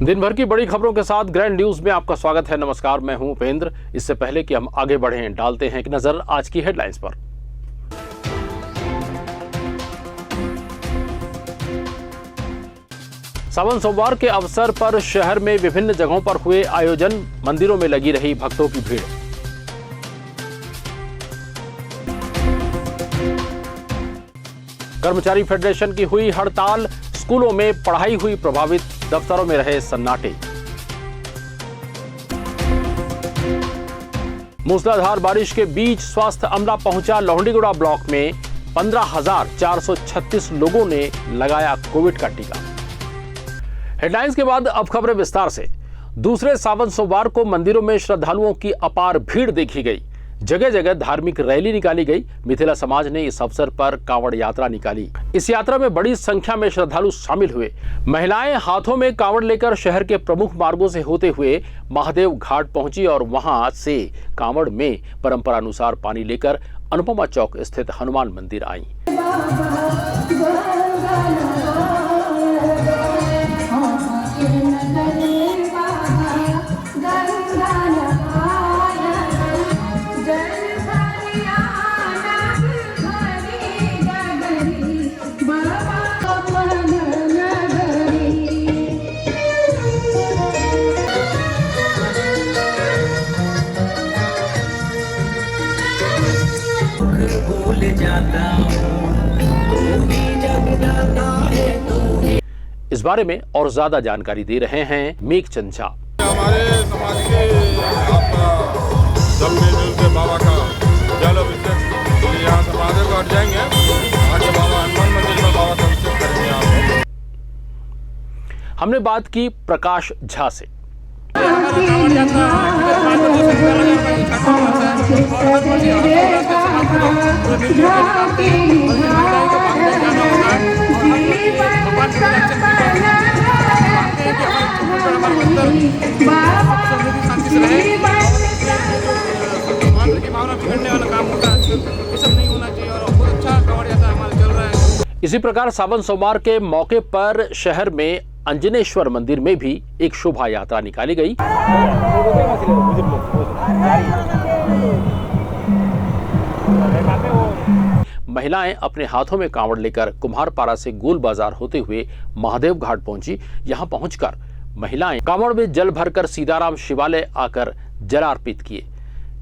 दिन भर की बड़ी खबरों के साथ ग्रैंड न्यूज में आपका स्वागत है। नमस्कार, मैं हूं उपेंद्र। इससे पहले कि हम आगे बढ़ें, डालते हैं एक नजर आज की हेडलाइंस पर। सावन सोमवार के अवसर पर शहर में विभिन्न जगहों पर हुए आयोजन, मंदिरों में लगी रही भक्तों की भीड़। कर्मचारी फेडरेशन की हुई हड़ताल, स्कूलों में पढ़ाई हुई प्रभावित, दफ्तरों में रहे सन्नाटे। मूसलाधार बारिश के बीच स्वास्थ्य अमला पहुंचा लोहंडीगुड़ा ब्लॉक में। 15,436 लोगों ने लगाया कोविड का टीका। हेडलाइंस के बाद अब खबरें विस्तार से। दूसरे सावन सोमवार को मंदिरों में श्रद्धालुओं की अपार भीड़ देखी गई। जगह जगह धार्मिक रैली निकाली गई। मिथिला समाज ने इस अवसर पर कांवड़ यात्रा निकाली। इस यात्रा में बड़ी संख्या में श्रद्धालु शामिल हुए। महिलाएं हाथों में कांवड़ लेकर शहर के प्रमुख मार्गों से होते हुए महादेव घाट पहुंची और वहां से कांवड़ में परंपरानुसार पानी लेकर अनुपमा चौक स्थित हनुमान मंदिर आई। इस बारे में और ज्यादा जानकारी दे रहे हैं मेघ चंद झा। हमारे समाज के जब मिलजुल के बाबा का जल अभिषेक यहाँ से महादेव घाट जाएंगे, आगे बाबा हनुमान मंदिर में बाबा का अभिषेक करेंगे। यहाँ हमने बात की प्रकाश झा से। इसी प्रकार सावन सोमवार के मौके पर शहर में अंजनेश्वर मंदिर में भी एक शोभा यात्रा निकाली गई। महिलाएं अपने हाथों में कांवड़ लेकर कुम्हारपारा से गोल बाजार होते हुए महादेव घाट पहुंची। यहां पहुंचकर महिलाएं कांवड़ में जल भरकर सीताराम शिवालय आकर जलार्पित किए।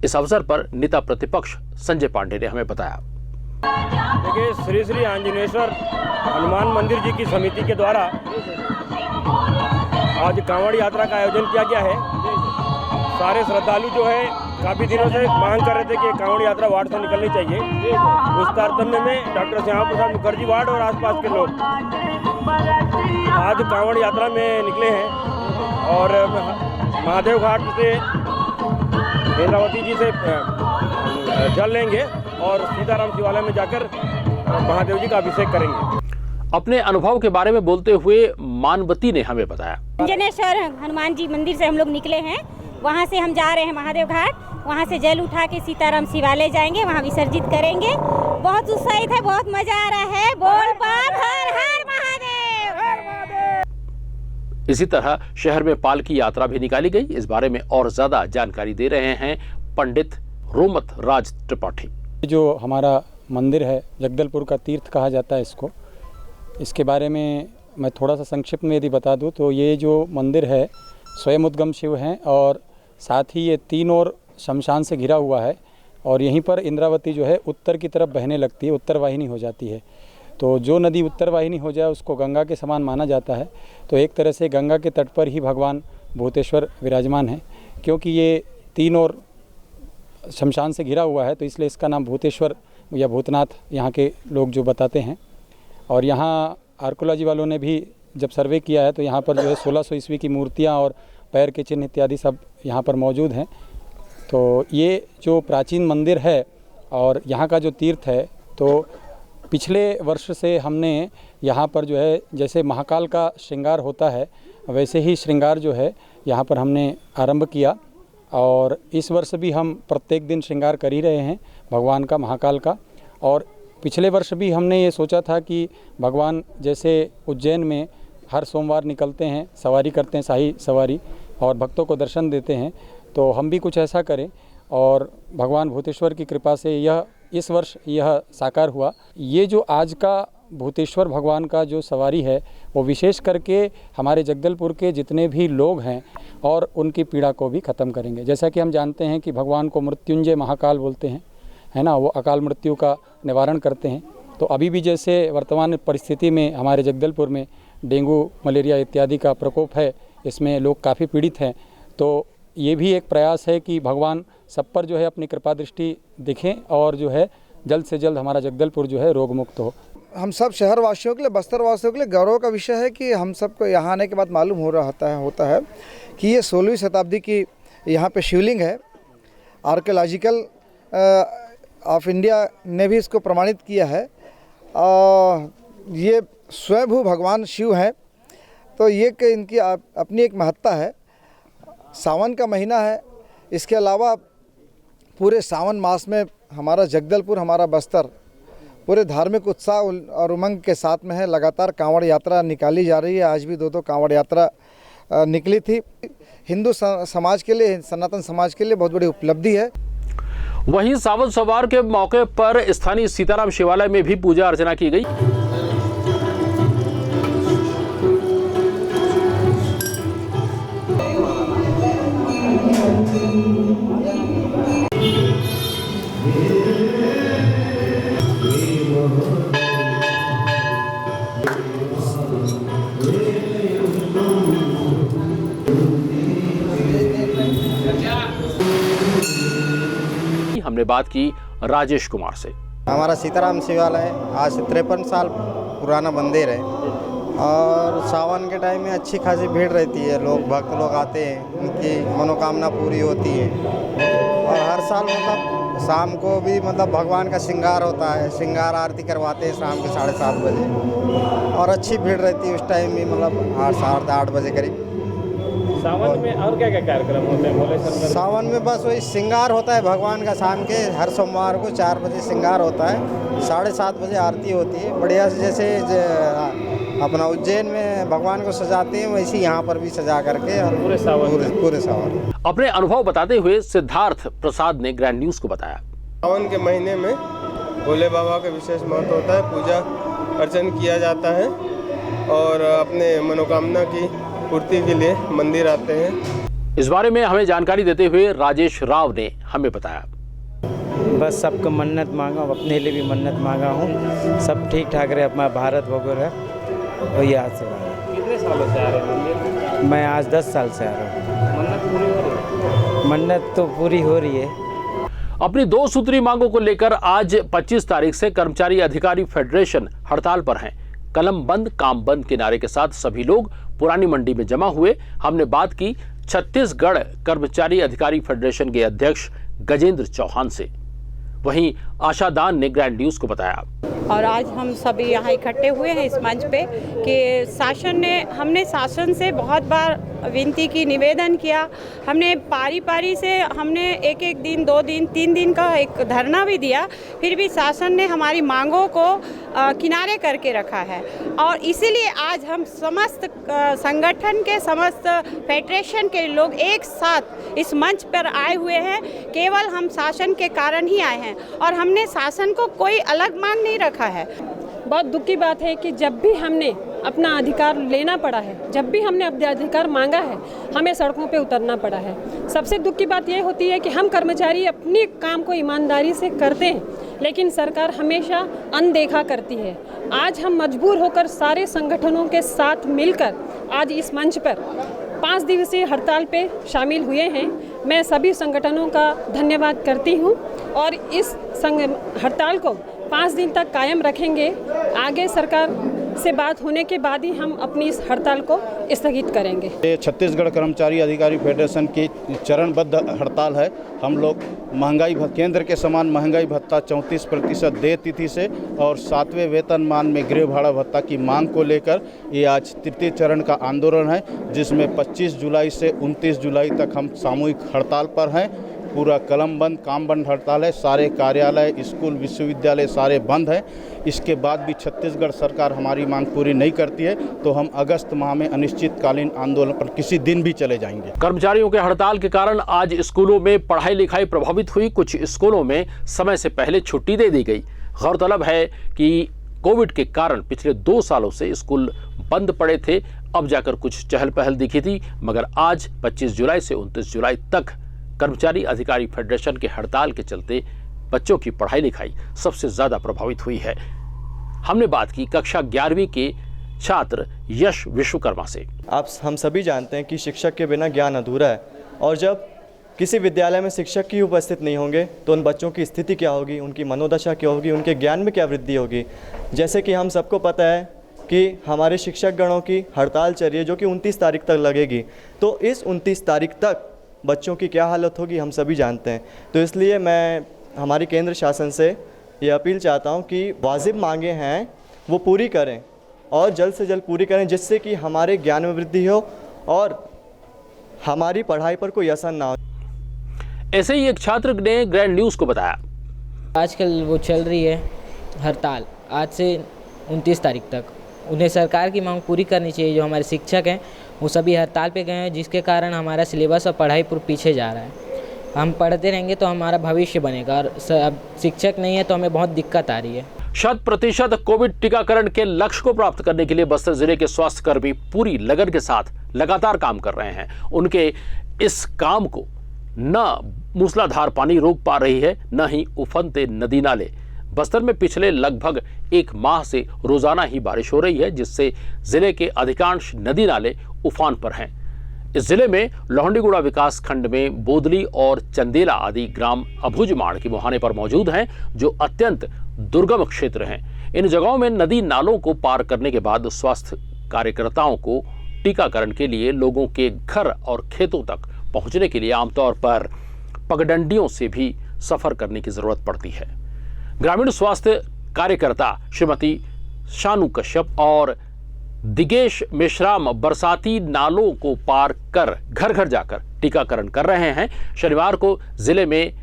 इस अवसर पर नेता प्रतिपक्ष संजय पांडे ने हमें बताया। देखिए, श्री श्री अंजनेश्वर हनुमान मंदिर जी की समिति के द्वारा आज कांवड़ यात्रा का आयोजन किया गया है। सारे श्रद्धालु जो है काफ़ी दिनों से मांग कर रहे थे कि कांवड़ यात्रा वार्ड से निकलनी चाहिए। उस तारतम्य में डॉक्टर श्यामा प्रसाद मुखर्जी वार्ड और आसपास के लोग आज कांवड़ यात्रा में निकले हैं और महादेव घाट से इंद्रावती जी से जल लेंगे और सीताराम शिवालय में जाकर महादेव जी का अभिषेक करेंगे। अपने अनुभव के बारे में बोलते हुए मानवती ने हमें बताया। अंजनेश्वर हनुमान जी मंदिर से हम लोग निकले हैं, वहाँ से हम जा रहे हैं महादेव घाट। वहाँ से जल उठा के सीताराम शिवालय जाएंगे, वहाँ विसर्जित करेंगे। बहुत उत्साहित है, बहुत मजा आ रहा है। बोल बम हर हर महादेव। इसी तरह शहर में पालकी यात्रा भी निकाली गई। इस बारे में और ज्यादा जानकारी दे रहे हैं पंडित रोमत राज त्रिपाठी। जो हमारा मंदिर है जगदलपुर का तीर्थ कहा जाता है इसके बारे में मैं थोड़ा सा संक्षिप्त में यदि बता दूं तो ये जो मंदिर है स्वयं उद्गम शिव हैं और साथ ही ये तीन ओर शमशान से घिरा हुआ है और यहीं पर इंद्रावती जो है उत्तर की तरफ बहने लगती है, उत्तर वाहिनी हो जाती है। तो जो नदी उत्तर वाहिनी हो जाए उसको गंगा के समान माना जाता है। तो एक तरह से गंगा के तट पर ही भगवान भूतेश्वर विराजमान है। क्योंकि ये तीन ओर शमशान से घिरा हुआ है तो इसलिए इसका नाम भूतेश्वर या भूतनाथ यहाँ के लोग जो बताते हैं। और यहाँ आर्कोलॉजी वालों ने भी जब सर्वे किया है तो यहाँ पर जो है 1600 ईस्वी की मूर्तियाँ और पैर के चिन्ह इत्यादि सब यहाँ पर मौजूद हैं। तो ये जो प्राचीन मंदिर है और यहाँ का जो तीर्थ है, तो पिछले वर्ष से हमने यहाँ पर जो है जैसे महाकाल का श्रृंगार होता है वैसे ही श्रृंगार जो है यहाँ पर हमने आरंभ किया। और इस वर्ष भी हम प्रत्येक दिन श्रृंगार कर ही रहे हैं भगवान का, महाकाल का। और पिछले वर्ष भी हमने ये सोचा था कि भगवान जैसे उज्जैन में हर सोमवार निकलते हैं, सवारी करते हैं, शाही सवारी, और भक्तों को दर्शन देते हैं। तो हम भी कुछ ऐसा करें और भगवान भूतेश्वर की कृपा से यह इस वर्ष यह साकार हुआ। ये जो आज का भूतेश्वर भगवान का जो सवारी है वो विशेष करके हमारे जगदलपुर के जितने भी लोग हैं और उनकी पीड़ा को भी ख़त्म करेंगे। जैसा कि हम जानते हैं कि भगवान को मृत्युंजय महाकाल बोलते हैं, है ना, वो अकाल मृत्यु का निवारण करते हैं। तो अभी भी जैसे वर्तमान परिस्थिति में हमारे जगदलपुर में डेंगू, मलेरिया इत्यादि का प्रकोप है, इसमें लोग काफ़ी पीड़ित हैं। तो ये भी एक प्रयास है कि भगवान सब पर जो है अपनी कृपा दृष्टि दिखें और जो है जल्द से जल्द हमारा जगदलपुर जो है रोग मुक्त हो। हम सब शहर वासियों के लिए, बस्तर वासियों के लिए गौरव का विषय है कि हम सबको यहाँ आने के बाद मालूम होता है कि ये 16वीं शताब्दी की यहाँ पे शिवलिंग है। आर्कियोलॉजिकल ऑफ इंडिया ने भी इसको प्रमाणित किया है। ये स्वयंभू भगवान शिव हैं, तो ये कि इनकी अपनी एक महत्ता है। सावन का महीना है, इसके अलावा पूरे सावन मास में हमारा जगदलपुर, हमारा बस्तर पूरे धार्मिक उत्साह और उमंग के साथ में है। लगातार कांवड़ यात्रा निकाली जा रही है। आज भी 2 कांवड़ यात्रा निकली थी। हिंदू समाज के लिए, सनातन समाज के लिए बहुत बड़ी उपलब्धि है। वहीं सावन सवार के मौके पर स्थानीय सीताराम शिवालय में भी पूजा अर्चना की गई। हमने बात की राजेश कुमार से। हमारा सीताराम शिवालय आज से 53 साल पुराना मंदिर है और सावन के टाइम में अच्छी खासी भीड़ रहती है। भक्त लोग आते हैं, उनकी मनोकामना पूरी होती है। और हर साल मतलब शाम को भी मतलब भगवान का श्रृंगार होता है, श्रृंगार आरती करवाते हैं शाम के 7:30 बजे और अच्छी भीड़ रहती है उस टाइम भी, मतलब 8, 8:30 बजे करीब। सावन में और क्या क्या कार्यक्रम होते हैं भोले शंकर? सावन में बस वही श्रृंगार होता है भगवान का। शाम के हर सोमवार को 4 बजे श्रृंगार होता है, 7:30 बजे आरती होती है बढ़िया से। जैसे अपना उज्जैन में भगवान को सजाते हैं वैसे यहाँ पर भी सजा करके और पूरे सावन। अपने अनुभव बताते हुए सिद्धार्थ प्रसाद ने ग्रैंड न्यूज को बताया। सावन के महीने में भोले बाबा का विशेष महत्व होता है, पूजा अर्चन किया जाता है और अपने मनोकामना की पूर्ति के लिए मंदिर आते हैं। इस बारे में हमें जानकारी देते हुए राजेश राव ने हमें बताया। बस सबको मन्नत मांगा, अपने लिए भी मन्नत मांगा हूँ, सब ठीक ठाक रहे, अपना भारत वगैरह वही आज से। कितने सालों से आ रहे हैं मंदिर? मैं आज 10 साल से आ रहा हूँ। मन्नत पूरी हो रही है? मन्नत तो पूरी हो रही है। अपनी 2 सूत्री मांगों को लेकर आज 25 तारीख से कर्मचारी अधिकारी फेडरेशन हड़ताल पर हैं। कलम बंद काम बंद के नारे के साथ सभी लोग पुरानी मंडी में जमा हुए। हमने बात की छत्तीसगढ़ कर्मचारी अधिकारी फेडरेशन के अध्यक्ष गजेंद्र चौहान से। वहीं आशा दान ने ग्रैंड न्यूज को बताया। और आज हम सभी यहाँ इकट्ठे हुए हैं इस मंच पे कि हमने शासन से बहुत बार विनती की, निवेदन किया। हमने पारी से हमने एक दिन, 2 दिन, 3 दिन का एक धरना भी दिया, फिर भी शासन ने हमारी मांगों को किनारे करके रखा है। और इसीलिए आज हम समस्त संगठन के, समस्त फेडरेशन के लोग एक साथ इस मंच पर आए हुए हैं। केवल हम शासन के कारण ही आए हैं और हमने शासन को कोई अलग मांग नहीं रखा है। बहुत दुख की बात है कि जब भी हमने अपना अधिकार लेना पड़ा है, जब भी हमने अपना अधिकार मांगा है, हमें सड़कों पे उतरना पड़ा है। सबसे दुख की बात यह होती है कि हम कर्मचारी अपने काम को ईमानदारी से करते हैं, लेकिन सरकार हमेशा अनदेखा करती है। आज हम मजबूर होकर सारे संगठनों के साथ मिलकर आज इस मंच पर 5 दिवसीय हड़ताल पे शामिल हुए हैं। मैं सभी संगठनों का धन्यवाद करती हूँ और इस हड़ताल को 5 दिन तक कायम रखेंगे। आगे सरकार से बात होने के बाद ही हम अपनी इस हड़ताल को स्थगित करेंगे। ये छत्तीसगढ़ कर्मचारी अधिकारी फेडरेशन की चरणबद्ध हड़ताल है। हम लोग महंगाई केंद्र के समान महंगाई भत्ता 34% देय तिथि से और 7वें वेतनमान में गृह भाड़ा भत्ता की मांग को लेकर ये आज 3य चरण का आंदोलन है, जिसमें 25 जुलाई से 29 जुलाई तक हम सामूहिक हड़ताल पर हैं। पूरा कलम बंद, काम बंद हड़ताल है। सारे कार्यालय, स्कूल, विश्वविद्यालय सारे बंद हैं। इसके बाद भी छत्तीसगढ़ सरकार हमारी मांग पूरी नहीं करती है तो हम अगस्त माह में अनिश्चितकालीन आंदोलन पर किसी दिन भी चले जाएंगे। कर्मचारियों के हड़ताल के कारण आज स्कूलों में पढ़ाई लिखाई प्रभावित हुई। कुछ स्कूलों में समय से पहले छुट्टी दे दी गई। गौरतलब है कि कोविड के कारण पिछले 2 सालों से स्कूल बंद पड़े थे, अब जाकर कुछ चहल पहल दिखी थी, मगर आज 25 जुलाई से 29 जुलाई तक कर्मचारी अधिकारी फेडरेशन के हड़ताल के चलते बच्चों की पढ़ाई लिखाई सबसे ज्यादा प्रभावित हुई है। हमने बात की कक्षा 11वीं के छात्र यश विश्वकर्मा से। हम सभी जानते हैं कि शिक्षक के बिना ज्ञान अधूरा है, और जब किसी विद्यालय में शिक्षक की उपस्थित नहीं होंगे तो उन बच्चों की स्थिति क्या होगी, उनकी मनोदशा क्या होगी, उनके ज्ञान में क्या वृद्धि होगी। जैसे कि हम सबको पता है कि हमारे शिक्षक गणों की हड़ताल चल रही है जो कि 29 तारीख तक लगेगी, तो इस 29 तारीख तक बच्चों की क्या हालत होगी हम सभी जानते हैं। तो इसलिए मैं हमारी केंद्र शासन से ये अपील चाहता हूँ कि वाजिब मांगे हैं वो पूरी करें और जल्द से जल्द पूरी करें, जिससे कि हमारे ज्ञान में वृद्धि हो और हमारी पढ़ाई पर कोई असर ना हो। ऐसे ही एक छात्र ने ग्रैंड न्यूज़ को बताया, आजकल वो चल रही है हड़ताल आज से 29 तारीख तक। उन्हें सरकार की मांग पूरी करनी चाहिए। जो हमारे शिक्षक हैं वो सभी हड़ताल पे गए हैं, जिसके कारण हमारा सिलेबस और पढ़ाई पूरी पीछे जा रहा है। हम पढ़ते रहेंगे तो हमारा भविष्य बनेगा, और अब शिक्षक नहीं है तो हमें बहुत दिक्कत आ रही है। 100% कोविड टीकाकरण के लक्ष्य को प्राप्त करने के लिए बस्तर जिले के स्वास्थ्यकर्मी पूरी लगन के साथ लगातार काम कर रहे हैं। उनके इस काम को न मूसलाधार पानी रोक पा रही है, न ही उफनते नदी नाले। बस्तर में पिछले लगभग 1 माह से रोजाना ही बारिश हो रही है, जिससे जिले के अधिकांश नदी नाले उफान पर हैं। इस जिले में लोहंडीगुड़ा विकास खंड में बोदली और चंदेला आदि ग्राम अभुजमाड़ के मुहाने पर मौजूद हैं, जो अत्यंत दुर्गम क्षेत्र हैं। इन जगहों में नदी नालों को पार करने के बाद स्वास्थ्य कार्यकर्ताओं को टीकाकरण के लिए लोगों के घर और खेतों तक पहुंचने के लिए आमतौर पर पगडंडियों से भी सफर करने की जरूरत पड़ती है। ग्रामीण स्वास्थ्य कार्यकर्ता श्रीमती शानू कश्यप और दिगेश मेश्राम बरसाती नालों को पार कर घर घर जाकर टीकाकरण कर रहे हैं। शनिवार को जिले में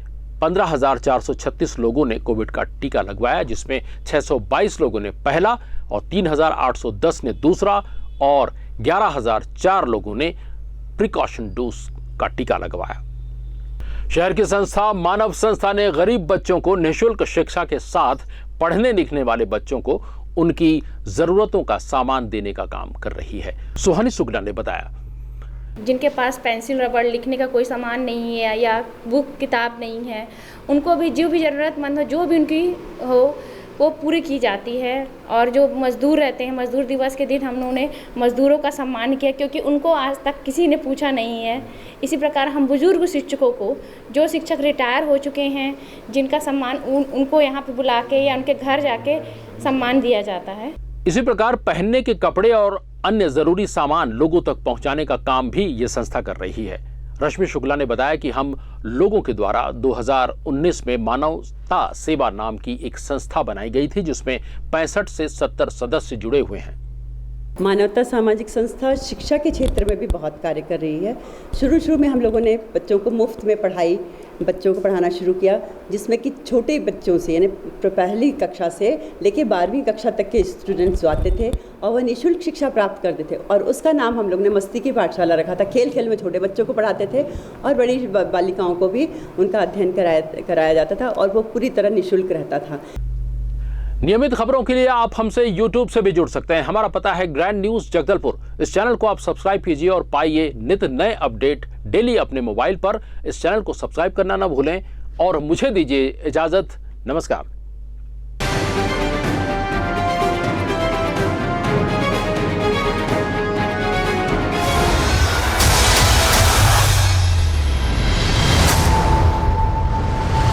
15,436 लोगों ने कोविड का टीका लगवाया, जिसमें 622 लोगों ने पहला और 3,810 ने दूसरा और 11,004 लोगों ने प्रिकॉशन डोज का टीका लगवाया। शहर की संस्था मानव संस्था ने गरीब बच्चों को निःशुल्क शिक्षा के साथ पढ़ने लिखने वाले बच्चों को उनकी जरूरतों का सामान देने का काम कर रही है। सुहानी शुक्ला ने बताया, जिनके पास पेंसिल रबड़ लिखने का कोई सामान नहीं है या बुक किताब नहीं है, उनको भी जो भी ज़रूरतमंद हो, जो भी उनकी हो, वो पूरी की जाती है। और जो मज़दूर रहते हैं, मज़दूर दिवस के दिन हम लोगों ने मज़दूरों का सम्मान किया, क्योंकि उनको आज तक किसी ने पूछा नहीं है। इसी प्रकार हम बुजुर्ग शिक्षकों को, जो शिक्षक रिटायर हो चुके हैं, जिनका सम्मान उनको यहाँ पे बुला के या उनके घर जाके सम्मान दिया जाता है। इसी प्रकार पहनने के कपड़े और अन्य जरूरी सामान लोगों तक पहुंचाने का काम भी ये संस्था कर रही है। रश्मि शुक्ला ने बताया कि हम लोगों के द्वारा 2019 में मानवता सेवा नाम की एक संस्था बनाई गई थी, जिसमें 65 से 70 सदस्य जुड़े हुए हैं। मानवता सामाजिक संस्था शिक्षा के क्षेत्र में भी बहुत कार्य कर रही है। शुरू में हम लोगों ने बच्चों को मुफ्त में बच्चों को पढ़ाना शुरू किया, जिसमें कि छोटे बच्चों से यानी पहली कक्षा से लेकर 12वीं कक्षा तक के स्टूडेंट्स जो आते थे और वह निःशुल्क शिक्षा प्राप्त करते थे। और उसका नाम हम लोग ने मस्ती की पाठशाला रखा था। खेल खेल में छोटे बच्चों को पढ़ाते थे और बड़ी बालिकाओं को भी उनका अध्ययन कराया जाता था, और वो पूरी तरह निःशुल्क रहता था। नियमित खबरों के लिए आप हमसे YouTube से भी जुड़ सकते हैं। हमारा पता है ग्रैंड न्यूज़ जगदलपुर। इस चैनल को आप सब्सक्राइब कीजिए और पाइए नित नए अपडेट डेली अपने मोबाइल पर। इस चैनल को सब्सक्राइब करना ना भूलें और मुझे दीजिए इजाजत। नमस्कार।